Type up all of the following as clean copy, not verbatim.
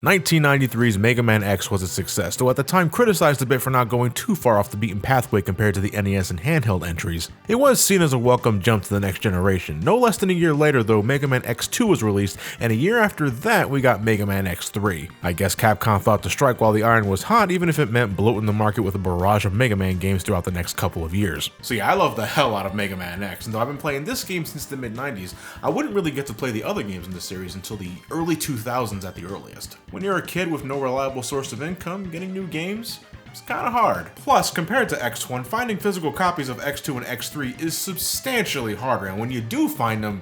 1993's Megaman X was a success, though at the time criticized a bit for not going too far off the beaten pathway compared to the NES and handheld entries. It was seen as a welcome jump to the next generation. No less than a year later though, Megaman X2 was released, and a year after that we got Megaman X3. I guess Capcom thought to strike while the iron was hot, even if it meant bloating the market with a barrage of Mega Man games throughout the next couple of years. So yeah, I love the hell out of Megaman X, and though I've been playing this game since the mid-90s, I wouldn't really get to play the other games in the series until the early 2000s at the earliest. When you're a kid with no reliable source of income, getting new games, it's kinda hard. Plus, compared to X1, finding physical copies of X2 and X3 is substantially harder, and when you do find them,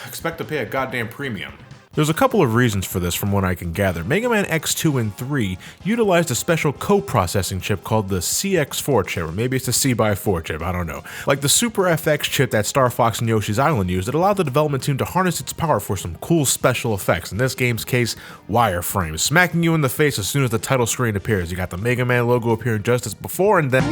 expect to pay a goddamn premium. There's a couple of reasons for this from what I can gather. Mega Man X2 and 3 utilized a special co-processing chip called the CX4 chip, or maybe it's a C/4 chip, I don't know. Like the Super FX chip that Star Fox and Yoshi's Island used, it allowed the development team to harness its power for some cool special effects. In this game's case, wireframes, smacking you in the face as soon as the title screen appears. You got the Mega Man logo appearing just as before, and then...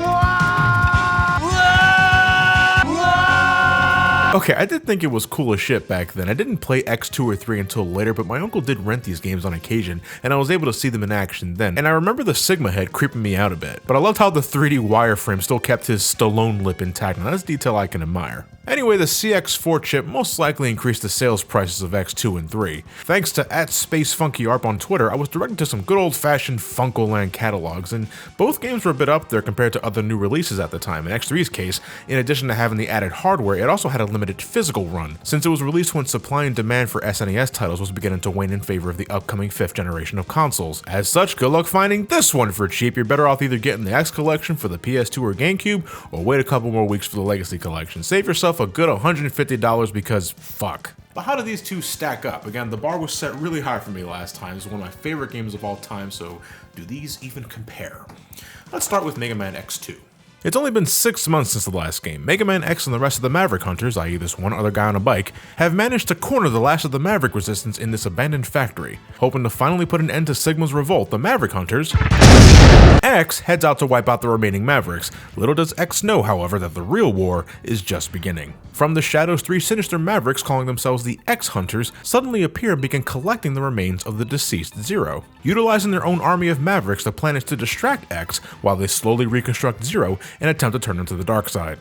Okay, I did think it was cool as shit back then. I didn't play X2 or 3 until later, but my uncle did rent these games on occasion, and I was able to see them in action then. And I remember the Sigma head creeping me out a bit, but I loved how the 3D wireframe still kept his Stallone lip intact, and that's detail I can admire. Anyway, the CX4 chip most likely increased the sales prices of X2 and 3. Thanks to @SpaceFunkyArp on Twitter, I was directed to some good old-fashioned Funkoland catalogs, and both games were a bit up there compared to other new releases at the time. In X3's case, in addition to having the added hardware, it also had a limited physical run, since it was released when supply and demand for SNES titles was beginning to wane in favor of the upcoming 5th generation of consoles. As such, good luck finding this one for cheap. You're better off either getting the X collection for the PS2 or GameCube, or wait a couple more weeks for the Legacy collection. Save yourself a good $150 because fuck. But how do these two stack up? Again, the bar was set really high for me last time. It's one of my favorite games of all time, so do these even compare? Let's start with Mega Man X2. It's only been 6 months since the last game. Mega Man X and the rest of the Maverick Hunters, i.e. this one other guy on a bike, have managed to corner the last of the Maverick resistance in this abandoned factory. Hoping to finally put an end to Sigma's revolt, the Maverick Hunters, X heads out to wipe out the remaining Mavericks. Little does X know, however, that the real war is just beginning. From the shadows, 3 sinister Mavericks, calling themselves the X Hunters, suddenly appear and begin collecting the remains of the deceased Zero. Utilizing their own army of Mavericks, the plan is to distract X while they slowly reconstruct Zero and attempt to turn him to the dark side.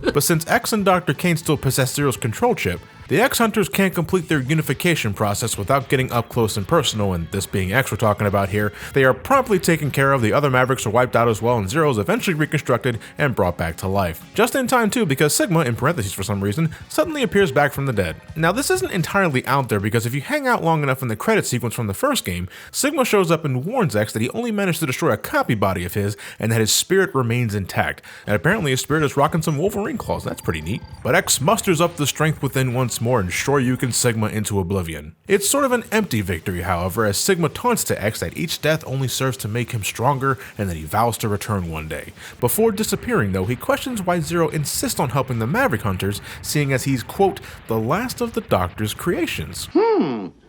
But since X and Dr. Kane still possess Zero's control chip, the X-Hunters can't complete their unification process without getting up close and personal, and this being X we're talking about here, they are promptly taken care of, the other Mavericks are wiped out as well, and Zero is eventually reconstructed and brought back to life. Just in time too, because Sigma, in parentheses for some reason, suddenly appears back from the dead. Now this isn't entirely out there, because if you hang out long enough in the credit sequence from the first game, Sigma shows up and warns X that he only managed to destroy a copy body of his, and that his spirit remains intact. And apparently his spirit is rocking some Wolverine claws, that's pretty neat. But X musters up the strength within once more and Shoryuken Sigma into oblivion. It's sort of an empty victory, however, as Sigma taunts to X that each death only serves to make him stronger and that he vows to return one day. Before disappearing though, he questions why Zero insists on helping the Maverick Hunters, seeing as he's, quote, the last of the Doctor's creations.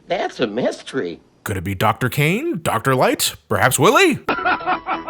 That's a mystery. Could it be Dr. Kane? Dr. Light? Perhaps Willie?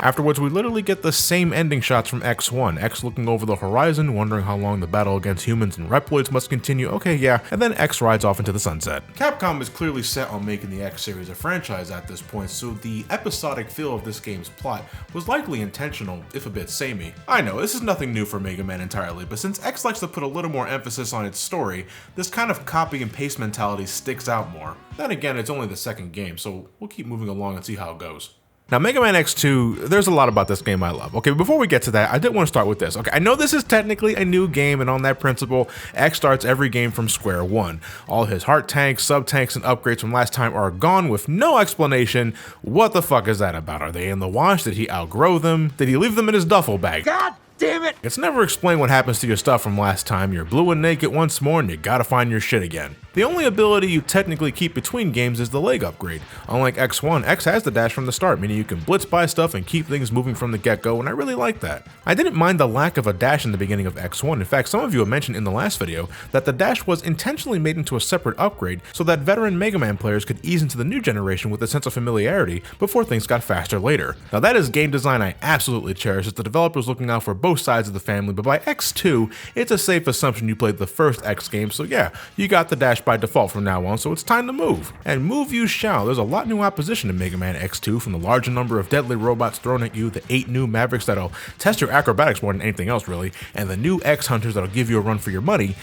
Afterwards, we literally get the same ending shots from X1, X looking over the horizon, wondering how long the battle against humans and Reploids must continue, okay yeah, and then X rides off into the sunset. Capcom is clearly set on making the X series a franchise at this point, so the episodic feel of this game's plot was likely intentional, if a bit samey. I know, this is nothing new for Mega Man entirely, but since X likes to put a little more emphasis on its story, this kind of copy and paste mentality sticks out more. Then again, it's only the second game, so we'll keep moving along and see how it goes. Now, Mega Man X2, there's a lot about this game I love. Okay, before we get to that, I did want to start with this. Okay, I know this is technically a new game, and on that principle, X starts every game from square one. All his heart tanks, sub-tanks, and upgrades from last time are gone with no explanation. What the fuck is that about? Are they in the wash? Did he outgrow them? Did he leave them in his duffel bag? God damn it! It's never explained what happens to your stuff from last time. You're blue and naked once more, and you gotta find your shit again. The only ability you technically keep between games is the leg upgrade. Unlike X1, X has the dash from the start, meaning you can blitz by stuff and keep things moving from the get-go, and I really like that. I didn't mind the lack of a dash in the beginning of X1. In fact, some of you have mentioned in the last video that the dash was intentionally made into a separate upgrade so that veteran Mega Man players could ease into the new generation with a sense of familiarity before things got faster later. Now that is game design I absolutely cherish, as the developers looking out for both sides of the family, but by X2, it's a safe assumption you played the first X game, so yeah, you got the dash by default from now on, so it's time to move. And move you shall. There's a lot new opposition in Mega Man X2, from the larger number of deadly robots thrown at you, the 8 new Mavericks that'll test your acrobatics more than anything else really, and the new X Hunters that'll give you a run for your money,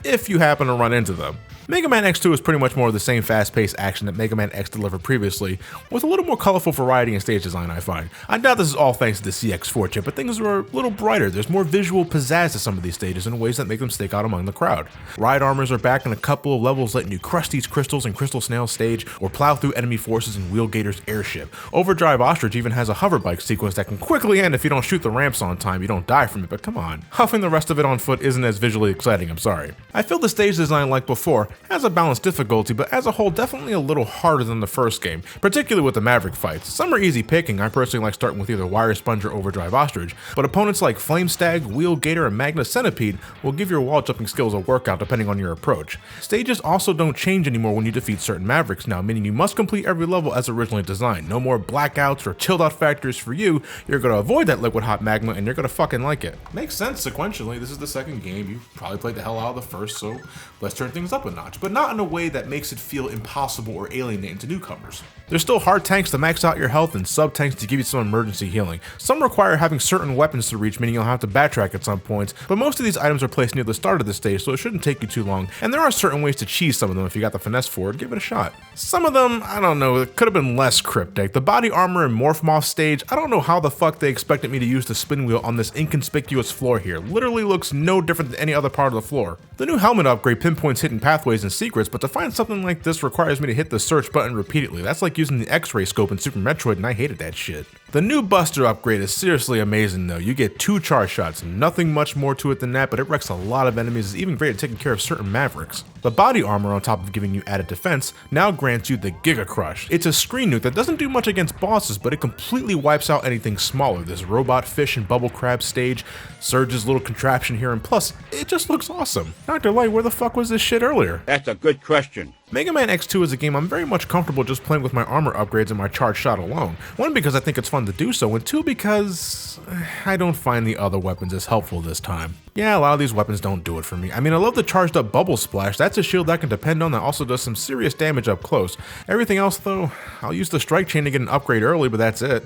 if you happen to run into them. Mega Man X2 is pretty much more of the same fast-paced action that Mega Man X delivered previously, with a little more colorful variety in stage design, I find. I doubt this is all thanks to the CX4 chip, but things are a little brighter. There's more visual pizzazz to some of these stages in ways that make them stick out among the crowd. Ride armors are back in a couple of levels, letting you crush these crystals in Crystal Snail's stage, or plow through enemy forces in Wheelgator's airship. Overdrive Ostrich even has a hover bike sequence that can quickly end if you don't shoot the ramps on time. You don't die from it, but come on. Huffing the rest of it on foot isn't as visually exciting, I'm sorry. I feel the stage design, like before, has a balanced difficulty, but as a whole definitely a little harder than the first game, particularly with the Maverick fights. Some are easy picking. I personally like starting with either Wire Sponge or Overdrive Ostrich, but opponents like Flame Stag, Wheel Gator, and Magna Centipede will give your wall jumping skills a workout depending on your approach. Stages also don't change anymore when you defeat certain Mavericks now, meaning you must complete every level as originally designed. No more blackouts or chilled out factors for you. You're gonna avoid that liquid hot magma and you're gonna fucking like it. Makes sense sequentially. This is the second game. You probably played the hell out of the first, so let's turn things up a notch, but not in a way that makes it feel impossible or alienating to newcomers. There's still hard tanks to max out your health and sub tanks to give you some emergency healing. Some require having certain weapons to reach, meaning you'll have to backtrack at some points, but most of these items are placed near the start of the stage, so it shouldn't take you too long, and there are certain ways to cheese some of them if you got the finesse for it. Give it a shot. Some of them, I don't know, it could have been less cryptic. The body armor and Morph Moth stage, I don't know how the fuck they expected me to use the spin wheel on this inconspicuous floor here. Literally looks no different than any other part of the floor. The new helmet upgrade pinpoints hidden pathways and secrets, but to find something like this requires me to hit the search button repeatedly. That's like using the X-ray scope in Super Metroid, and I hated that shit. The new Buster upgrade is seriously amazing though. You get 2 charge shots, nothing much more to it than that, but it wrecks a lot of enemies. It's even great at taking care of certain Mavericks. The body armor, on top of giving you added defense, now grants you the Giga Crush. It's a screen nuke that doesn't do much against bosses, but it completely wipes out anything smaller. This robot fish and bubble crab stage, Surge's little contraption here, and plus, it just looks awesome. Dr. Light, where the fuck was this shit earlier? That's a good question. Mega Man X2 is a game I'm very much comfortable just playing with my armor upgrades and my charge shot alone. 1, because I think it's fun to do so, and 2, because I don't find the other weapons as helpful this time. Yeah, a lot of these weapons don't do it for me. I mean, I love the charged up Bubble Splash. That's a shield I can depend on that also does some serious damage up close. Everything else though, I'll use the Strike Chain to get an upgrade early, but that's it.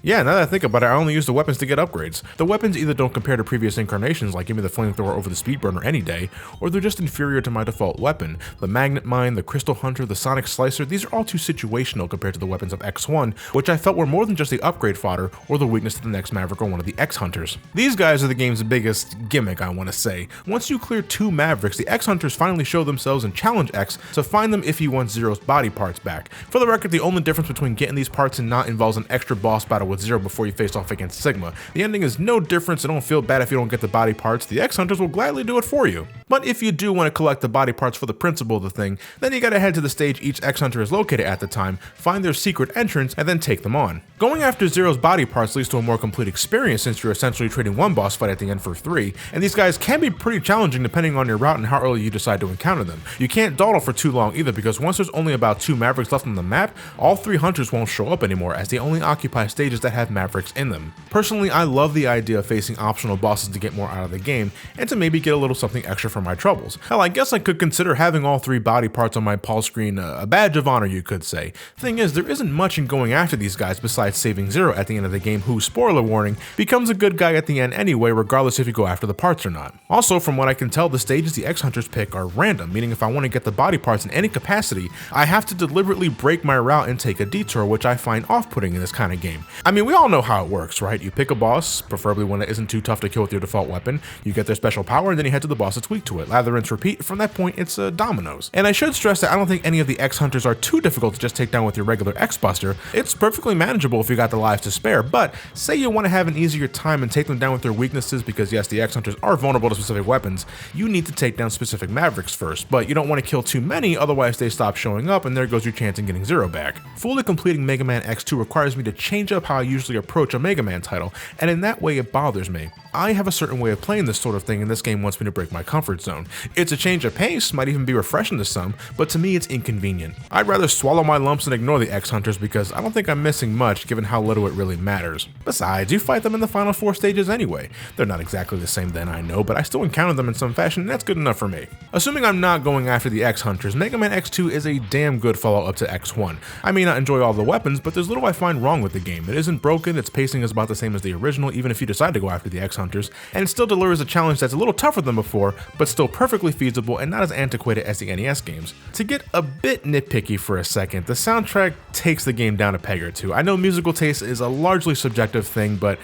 Yeah, now that I think about it, I only use the weapons to get upgrades. The weapons either don't compare to previous incarnations, like give me the flamethrower over the speedburner any day, or they're just inferior to my default weapon. The Magnet Mine, the Crystal Hunter, the Sonic Slicer, these are all too situational compared to the weapons of X1, which I felt were more than just the upgrade fodder or the weakness to the next Maverick or one of the X Hunters. These guys are the game's biggest gimmick, I want to say. Once you clear 2 Mavericks, the X Hunters finally show themselves and challenge X to find them if he wants Zero's body parts back. For the record, the only difference between getting these parts and not involves an extra boss battle with Zero before you face off against Sigma. The ending is no different, so don't feel bad if you don't get the body parts. The X Hunters will gladly do it for you. But if you do want to collect the body parts for the principle of the thing, then you gotta head to the stage each X Hunter is located at the time, find their secret entrance, and then take them on. Going after Zero's body parts leads to a more complete experience since you're essentially trading 1 boss fight at the end for 3, and these guys can be pretty challenging depending on your route and how early you decide to encounter them. You can't dawdle for too long either, because once there's only about 2 Mavericks left on the map, all 3 Hunters won't show up anymore as they only occupy stages that have Mavericks in them. Personally, I love the idea of facing optional bosses to get more out of the game, and to maybe get a little something extra for my troubles. Hell, I guess I could consider having all 3 body parts on my pulse screen a badge of honor, you could say. Thing is, there isn't much in going after these guys besides saving Zero at the end of the game, who, spoiler warning, becomes a good guy at the end anyway, regardless if you go after the parts or not. Also, from what I can tell, the stages the X Hunters pick are random, meaning if I want to get the body parts in any capacity, I have to deliberately break my route and take a detour, which I find off-putting in this kind of game. I mean, we all know how it works, right? You pick a boss, preferably one that isn't too tough to kill with your default weapon, you get their special power, and then you head to the boss that's weak to it. Lather, rinse, repeat. From that point, it's dominoes. And I should stress that I don't think any of the X Hunters are too difficult to just take down with your regular X Buster. It's perfectly manageable if you got the lives to spare, but say you want to have an easier time and take them down with their weaknesses, because yes, the X Hunters are vulnerable to specific weapons, you need to take down specific Mavericks first, but you don't want to kill too many, otherwise they stop showing up and there goes your chance in getting Zero back. Fully completing Mega Man X2 requires me to change up how I usually approach a Mega Man title, and in that way it bothers me. I have a certain way of playing this sort of thing, and this game wants me to break my comfort zone. It's a change of pace, might even be refreshing to some, but to me it's inconvenient. I'd rather swallow my lumps and ignore the X-Hunters because I don't think I'm missing much given how little it really matters. Besides, you fight them in the final 4 stages anyway. They're not exactly the same then, I know, but I still encounter them in some fashion, and that's good enough for me. Assuming I'm not going after the X-Hunters, Mega Man X2 is a damn good follow-up to X1. I may not enjoy all the weapons, but there's little I find wrong with the game. It isn't broken, its pacing is about the same as the original, even if you decide to go after the X-Hunters, and it still delivers a challenge that's a little tougher than before, but still perfectly feasible and not as antiquated as the NES games. To get a bit nitpicky for a second, the soundtrack takes the game down a peg or two. I know musical taste is a largely subjective thing, but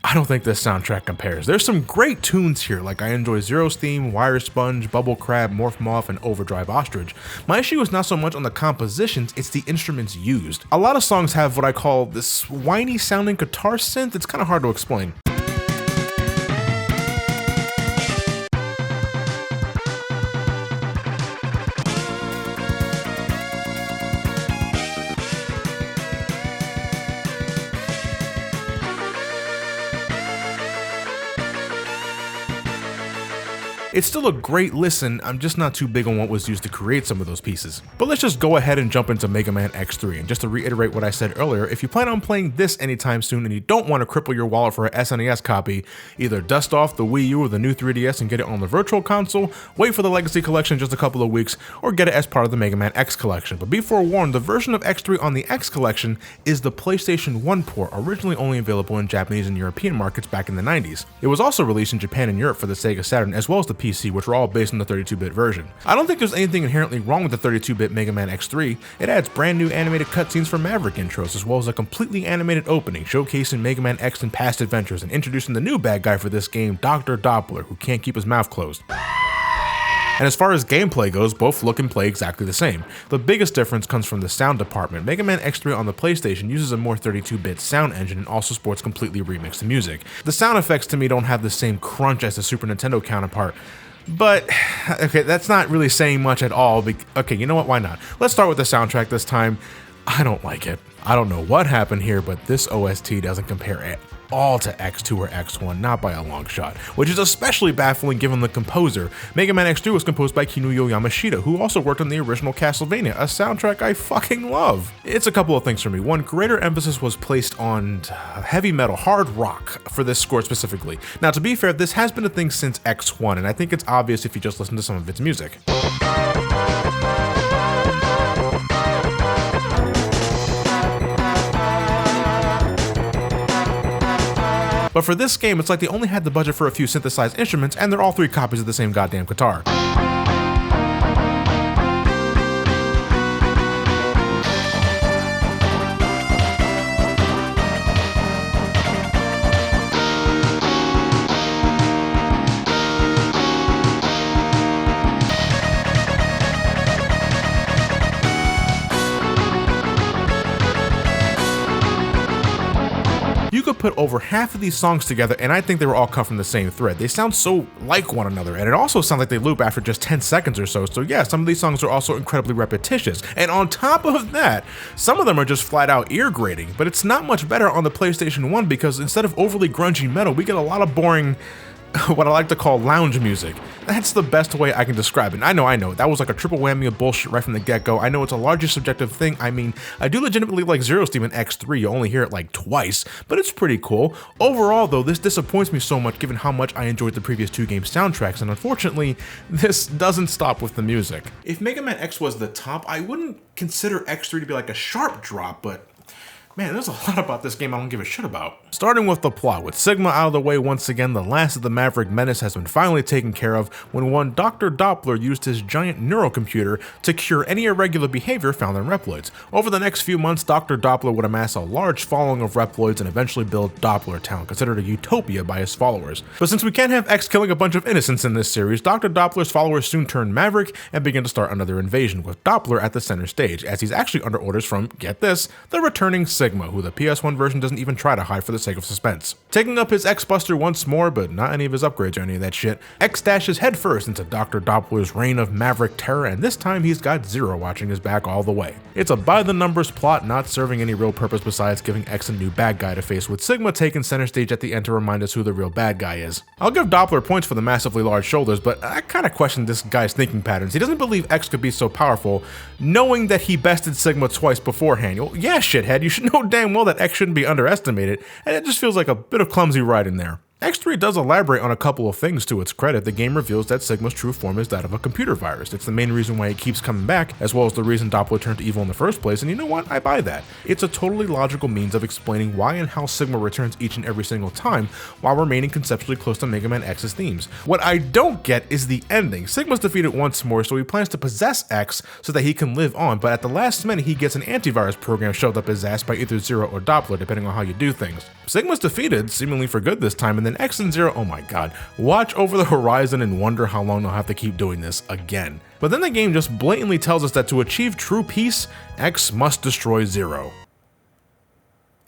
I don't think this soundtrack compares. There's some great tunes here, like I enjoy Zero's theme, Wire Sponge, Bubble Crab, Morph Moth, and Overdrive Ostrich. My issue is not so much on the compositions, it's the instruments used. A lot of songs have what I call this whiny sounding guitar synth. It's kind of hard to explain. It's still a great listen, I'm just not too big on what was used to create some of those pieces. But let's just go ahead and jump into Mega Man X3, and just to reiterate what I said earlier, if you plan on playing this anytime soon and you don't want to cripple your wallet for a SNES copy, either dust off the Wii U or the new 3DS and get it on the Virtual Console, wait for the Legacy Collection just a couple of weeks, or get it as part of the Mega Man X Collection. But be forewarned, the version of X3 on the X Collection is the PlayStation 1 port, originally only available in Japanese and European markets back in the 90s. It was also released in Japan and Europe for the Sega Saturn, as well as the PC, which were all based on the 32-bit version. I don't think there's anything inherently wrong with the 32-bit Mega Man X3. It adds brand new animated cutscenes for Maverick intros, as well as a completely animated opening, showcasing Mega Man X and past adventures, and introducing the new bad guy for this game, Dr. Doppler, who can't keep his mouth closed. And as far as gameplay goes, both look and play exactly the same. The biggest difference comes from the sound department. Mega Man X3 on the PlayStation uses a more 32-bit sound engine and also sports completely remixed music. The sound effects to me don't have the same crunch as the Super Nintendo counterpart. But, okay, that's not really saying much at all. Okay, you know what, why not? Let's start with the soundtrack this time. I don't like it. I don't know what happened here, but this OST doesn't compare at all to X2 or X1, not by a long shot, which is especially baffling given the composer. Mega Man X3 was composed by Kinuyo Yamashita, who also worked on the original Castlevania, a soundtrack I fucking love. It's a couple of things for me. One, greater emphasis was placed on heavy metal, hard rock, for this score specifically. Now, to be fair, this has been a thing since X1, and I think it's obvious if you just listen to some of its music. But for this game, it's like they only had the budget for a few synthesized instruments, and they're all 3 copies of the same goddamn guitar. You could put over half of these songs together and I think they were all cut from the same thread. They sound so like one another, and it also sounds like they loop after just 10 seconds or so. So yeah, some of these songs are also incredibly repetitious. And on top of that, some of them are just flat out ear grating, but it's not much better on the PlayStation 1 because instead of overly grungy metal, we get a lot of boring, what I like to call lounge music. That's the best way I can describe it. I know, that was like a triple whammy of bullshit right from the get-go. I know it's a largely subjective thing. I mean, I do legitimately like Zero's theme in X3, you only hear it like twice, but it's pretty cool. Overall though, this disappoints me so much given how much I enjoyed the previous 2 game soundtracks, and unfortunately, this doesn't stop with the music. If Mega Man X was the top, I wouldn't consider X3 to be like a sharp drop, but man, there's a lot about this game I don't give a shit about. Starting with the plot, with Sigma out of the way once again, the last of the Maverick menace has been finally taken care of when one Dr. Doppler used his giant neurocomputer to cure any irregular behavior found in Reploids. Over the next few months, Dr. Doppler would amass a large following of Reploids and eventually build Doppler Town, considered a utopia by his followers. But since we can't have X killing a bunch of innocents in this series, Dr. Doppler's followers soon turn Maverick and begin to start another invasion, with Doppler at the center stage, as he's actually under orders from, get this, the returning Sigma, who the PS1 version doesn't even try to hide for the sake of suspense. Taking up his X-Buster once more, but not any of his upgrades or any of that shit, X dashes headfirst into Dr. Doppler's reign of Maverick terror, and this time he's got Zero watching his back all the way. It's a by-the-numbers plot not serving any real purpose besides giving X a new bad guy to face, with Sigma taking center stage at the end to remind us who the real bad guy is. I'll give Doppler points for the massively large shoulders, but I kinda question this guy's thinking patterns. He doesn't believe X could be so powerful, knowing that he bested Sigma twice beforehand. Well, yeah, shithead, you should know damn well that X shouldn't be underestimated, and it just feels like a bit of clumsy writing there. X3 does elaborate on a couple of things to its credit. The game reveals that Sigma's true form is that of a computer virus. It's the main reason why it keeps coming back, as well as the reason Doppler turned evil in the first place, and you know what? I buy that. It's a totally logical means of explaining why and how Sigma returns each and every single time, while remaining conceptually close to Megaman X's themes. What I don't get is the ending. Sigma's defeated once more, so he plans to possess X so that he can live on, but at the last minute he gets an antivirus program shoved up his ass by either Zero or Doppler, depending on how you do things. Sigma's defeated, seemingly for good this time, and then X and Zero, oh my god, watch over the horizon and wonder how long they'll have to keep doing this again. But then the game just blatantly tells us that to achieve true peace, X must destroy Zero.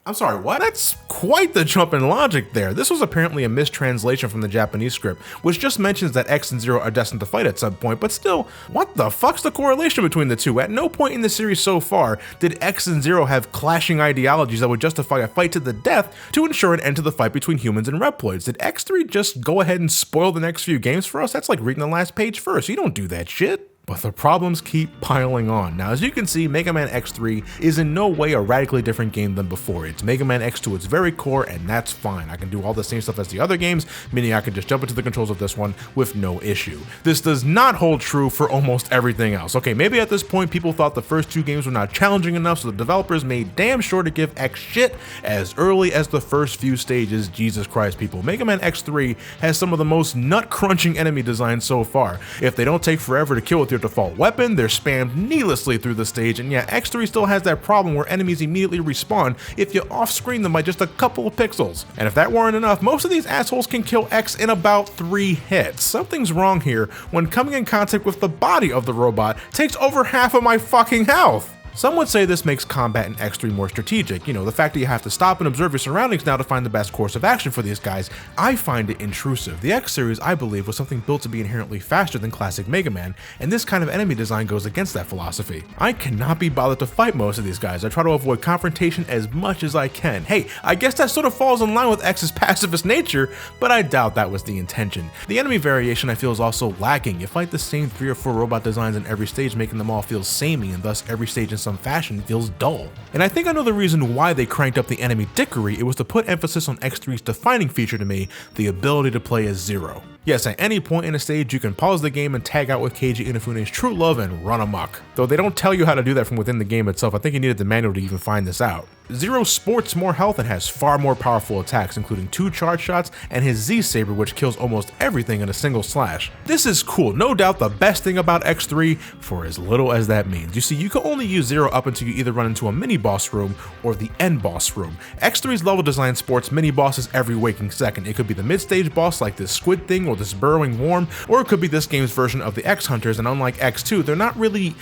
I'm sorry, what? That's quite the jump in logic there. This was apparently a mistranslation from the Japanese script, which just mentions that X and Zero are destined to fight at some point, but still, what the fuck's the correlation between the two? At no point in the series so far did X and Zero have clashing ideologies that would justify a fight to the death to ensure an end to the fight between humans and Reploids. Did X3 just go ahead and spoil the next few games for us? That's like reading the last page first. You don't do that shit. But the problems keep piling on. Now, as you can see, Megaman X3 is in no way a radically different game than before. It's Megaman X to its very core, and that's fine. I can do all the same stuff as the other games, meaning I can just jump into the controls of this one with no issue. This does not hold true for almost everything else. Okay, maybe at this point people thought the first two games were not challenging enough, so the developers made damn sure to give X shit as early as the first few stages. Jesus Christ, people. Megaman X3 has some of the most nut-crunching enemy designs so far. If they don't take forever to kill with your default weapon, they're spammed needlessly through the stage, and yeah, X3 still has that problem where enemies immediately respawn if you off-screen them by just a couple of pixels. And if that weren't enough, most of these assholes can kill X in about 3 hits. Something's wrong here when coming in contact with the body of the robot takes over half of my fucking health. Some would say this makes combat in X3 more strategic. You know, the fact that you have to stop and observe your surroundings now to find the best course of action for these guys. I find it intrusive. The X series, I believe, was something built to be inherently faster than classic Mega Man, and this kind of enemy design goes against that philosophy. I cannot be bothered to fight most of these guys. I try to avoid confrontation as much as I can. Hey, I guess that sort of falls in line with X's pacifist nature, but I doubt that was the intention. The enemy variation I feel is also lacking. You fight the same 3 or 4 robot designs in every stage, making them all feel samey, and thus every stage in some fashion feels dull. And I think I know the reason why they cranked up the enemy dickery. It was to put emphasis on X3's defining feature to me, the ability to play as Zero. Yes, at any point in a stage, you can pause the game and tag out with Keiji Inafune's True Love and run amok. Though they don't tell you how to do that from within the game itself, I think you needed the manual to even find this out. Zero sports more health and has far more powerful attacks, including 2 charge shots and his Z-Saber, which kills almost everything in a single slash. This is cool, no doubt the best thing about X3, for as little as that means. You see, you can only use Zero up until you either run into a mini-boss room or the end boss room. X3's level design sports mini-bosses every waking second. It could be the mid-stage boss like this squid thing or this burrowing worm, or it could be this game's version of the X-Hunters, and unlike X2, they're not really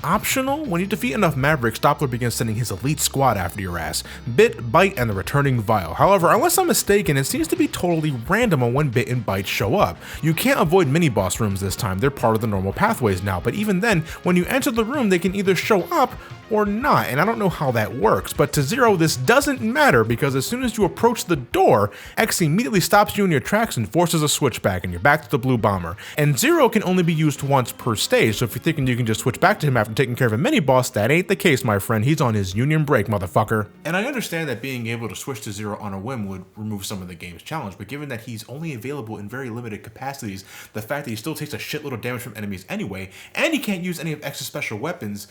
optional. When you defeat enough Mavericks, Doppler begins sending his elite squad after your ass. Bit, Bite, and the returning Vile. However, unless I'm mistaken, it seems to be totally random on when Bit and Bite show up. You can't avoid mini-boss rooms this time, they're part of the normal pathways now, but even then, when you enter the room, they can either show up or not, and I don't know how that works, but to Zero, this doesn't matter because as soon as you approach the door, X immediately stops you in your tracks and forces a switchback, and you're back to the Blue Bomber. And Zero can only be used once per stage, so if you're thinking you can just switch back to him after taking care of a mini-boss, that ain't the case, my friend. He's on his union break, motherfucker. And I understand that being able to switch to Zero on a whim would remove some of the game's challenge, but given that he's only available in very limited capacities, the fact that he still takes a shitload of damage from enemies anyway, and he can't use any of X's special weapons,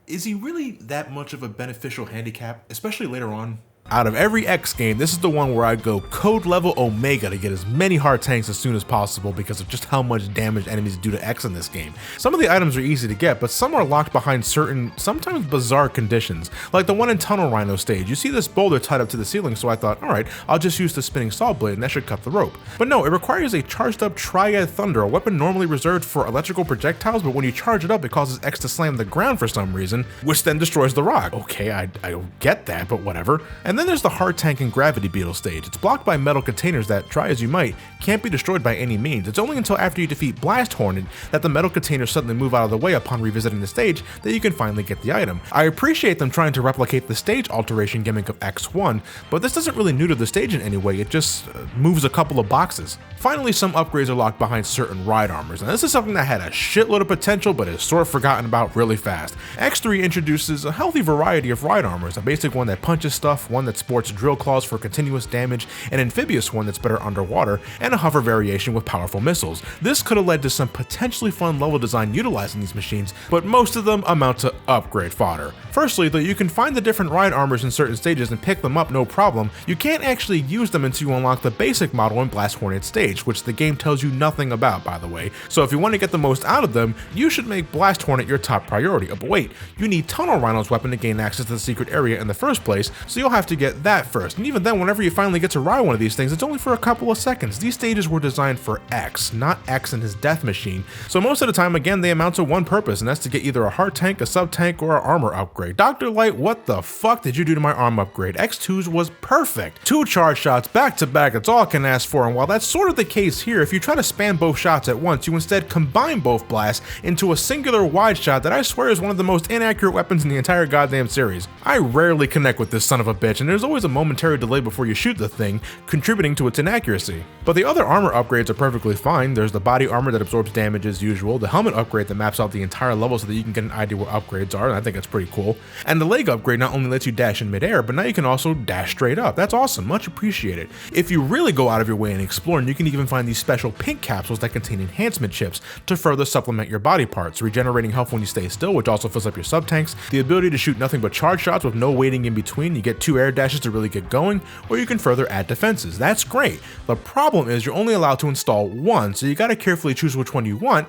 is he really that much of a beneficial handicap, especially later on? Out of every X game, this is the one where I go code level Omega to get as many heart tanks as soon as possible because of just how much damage enemies do to X in this game. Some of the items are easy to get, but some are locked behind certain, sometimes bizarre conditions, like the one in Tunnel Rhino stage. You see this boulder tied up to the ceiling, so I thought, alright, I'll just use the spinning saw blade and that should cut the rope. But no, it requires a charged up Triad Thunder, a weapon normally reserved for electrical projectiles, but when you charge it up, it causes X to slam the ground for some reason, which then destroys the rock. Okay, I don't get that, but whatever. And And then there's the Heart Tank and Gravity Beetle stage. It's blocked by metal containers that, try as you might, can't be destroyed by any means. It's only until after you defeat Blast Hornet that the metal containers suddenly move out of the way upon revisiting the stage that you can finally get the item. I appreciate them trying to replicate the stage alteration gimmick of X1, but this doesn't really neuter the stage in any way, it just moves a couple of boxes. Finally, some upgrades are locked behind certain ride armors, and this is something that had a shitload of potential but is sort of forgotten about really fast. X3 introduces a healthy variety of ride armors, a basic one that punches stuff, one that sports drill claws for continuous damage, an amphibious one that's better underwater, and a hover variation with powerful missiles. This could have led to some potentially fun level design utilizing these machines, but most of them amount to upgrade fodder. Firstly, though you can find the different ride armors in certain stages and pick them up no problem, you can't actually use them until you unlock the basic model in Blast Hornet stage, which the game tells you nothing about, by the way. So if you want to get the most out of them, you should make Blast Hornet your top priority. Oh, but wait, you need Tunnel Rhino's weapon to gain access to the secret area in the first place, so you'll have to get that first. And even then, whenever you finally get to ride one of these things, it's only for a couple of seconds. These stages were designed for X, not X and his death machine. So most of the time, again, they amount to one purpose, and that's to get either a heart tank, a sub tank, or an armor upgrade. Dr. Light, what the fuck did you do to my arm upgrade? X2's was perfect. 2 charge shots back to back, that's all I can ask for, and while that's sort of the case here, if you try to spam both shots at once, you instead combine both blasts into a singular wide shot that I swear is one of the most inaccurate weapons in the entire goddamn series. I rarely connect with this son of a bitch, and there's always a momentary delay before you shoot the thing, contributing to its inaccuracy. But the other armor upgrades are perfectly fine. There's the body armor that absorbs damage as usual, the helmet upgrade that maps out the entire level so that you can get an idea where upgrades are, and I think that's pretty cool. And the leg upgrade not only lets you dash in midair, but now you can also dash straight up. That's awesome, much appreciated. If you really go out of your way and explore, and you can even find these special pink capsules that contain enhancement chips to further supplement your body parts, regenerating health when you stay still, which also fills up your sub tanks, the ability to shoot nothing but charge shots with no waiting in between, you get 2 air dashes to really get going, or you can further add defenses. That's great. The problem is you're only allowed to install 1, so you gotta carefully choose which one you want,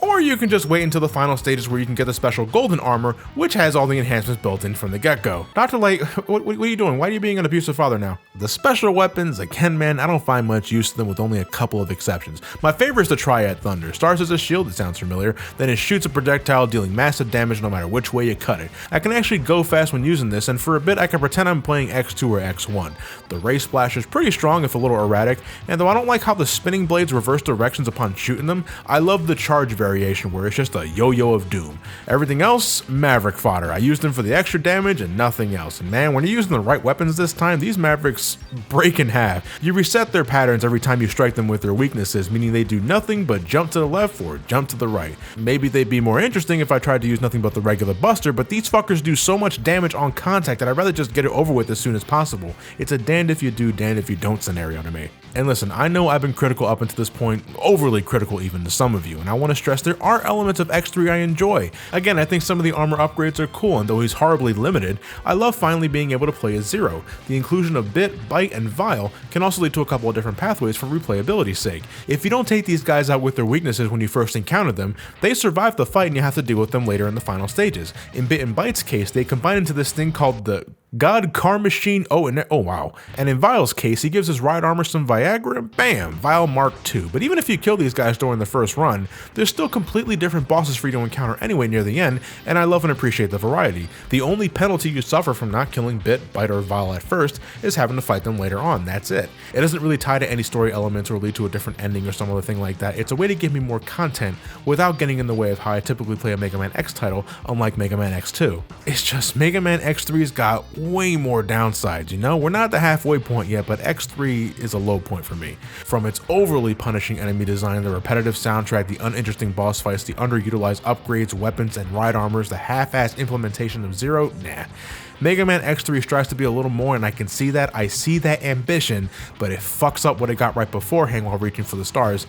or you can just wait until the final stages where you can get the special golden armor, which has all the enhancements built in from the get-go. Dr. Light, what are you doing? Why are you being an abusive father now? The special weapons, again man, I don't find much use to them with only a couple of exceptions. My favorite is the Triad Thunder. Starts as a shield, it sounds familiar, then it shoots a projectile dealing massive damage no matter which way you cut it. I can actually go fast when using this, and for a bit I can pretend I'm playing X2 or X1. The Ray Splash is pretty strong if a little erratic, and though I don't like how the spinning blades reverse directions upon shooting them, I love the charge variation where it's just a yo-yo of doom. Everything else, Maverick fodder. I used them for the extra damage and nothing else. And man, when you're using the right weapons this time, these Mavericks break in half. You reset their patterns every time you strike them with their weaknesses, meaning they do nothing but jump to the left or jump to the right. Maybe they'd be more interesting if I tried to use nothing but the regular buster, but these fuckers do so much damage on contact that I'd rather just get it over with as soon as possible. It's a damned if you do, damned if you don't scenario to me. And listen, I know I've been critical up until this point, overly critical even to some of you, and I want to stress there are elements of X3 I enjoy. Again, I think some of the armor upgrades are cool, and though he's horribly limited, I love finally being able to play as Zero. The inclusion of Bit, Bite, and Vile can also lead to a couple of different pathways for replayability's sake. If you don't take these guys out with their weaknesses when you first encounter them, they survive the fight and you have to deal with them later in the final stages. In Bit and Bite's case, they combine into this thing called the God Car Machine, oh wow. And in Vile's case, he gives his ride armor some Viagra, and bam, Vile Mark II. But even if you kill these guys during the first run, there's still completely different bosses for you to encounter anyway near the end, and I love and appreciate the variety. The only penalty you suffer from not killing Bit, Bite, or Vile at first is having to fight them later on, that's it. It doesn't really tie to any story elements or lead to a different ending or some other thing like that. It's a way to give me more content without getting in the way of how I typically play a Mega Man X title, unlike Mega Man X2. It's just Mega Man X3's got way more downsides, you know? We're not at the halfway point yet, but X3 is a low point for me. From its overly punishing enemy design, the repetitive soundtrack, the uninteresting boss fights, the underutilized upgrades, weapons, and ride armors, the half-assed implementation of Zero, nah. Mega Man X3 strives to be a little more, and I can see that. I see that ambition, but it fucks up what it got right beforehand while reaching for the stars.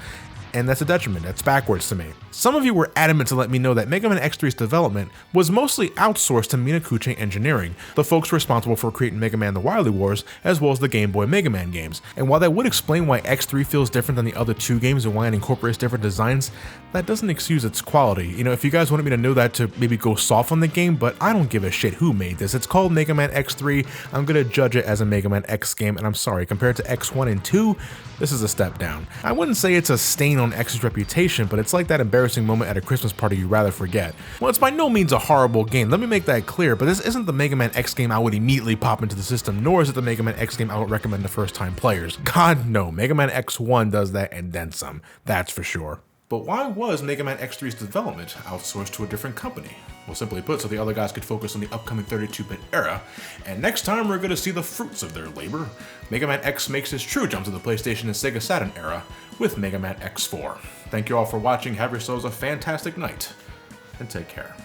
And that's a detriment, that's backwards to me. Some of you were adamant to let me know that Mega Man X3's development was mostly outsourced to Minakuchi Engineering, the folks responsible for creating Mega Man The Wily Wars, as well as the Game Boy Mega Man games. And while that would explain why X3 feels different than the other 2 games and why it incorporates different designs, that doesn't excuse its quality. You know, if you guys wanted me to know that, to maybe go soft on the game, but I don't give a shit who made this. It's called Mega Man X3, I'm gonna judge it as a Mega Man X game, and I'm sorry, compared to X1 and 2, this is a step down. I wouldn't say it's a stain on X's reputation, but it's like that embarrassing moment at a Christmas party you'd rather forget. Well, it's by no means a horrible game, let me make that clear, but this isn't the Mega Man X game I would immediately pop into the system, nor is it the Mega Man X game I would recommend to first-time players. God no, Mega Man X1 does that and then some, that's for sure. But why was Mega Man X3's development outsourced to a different company? Well, simply put, so the other guys could focus on the upcoming 32-bit era, and next time we're going to see the fruits of their labor. Mega Man X makes his true jump to the PlayStation and Sega Saturn era with Mega Man X4. Thank you all for watching, have yourselves a fantastic night, and take care.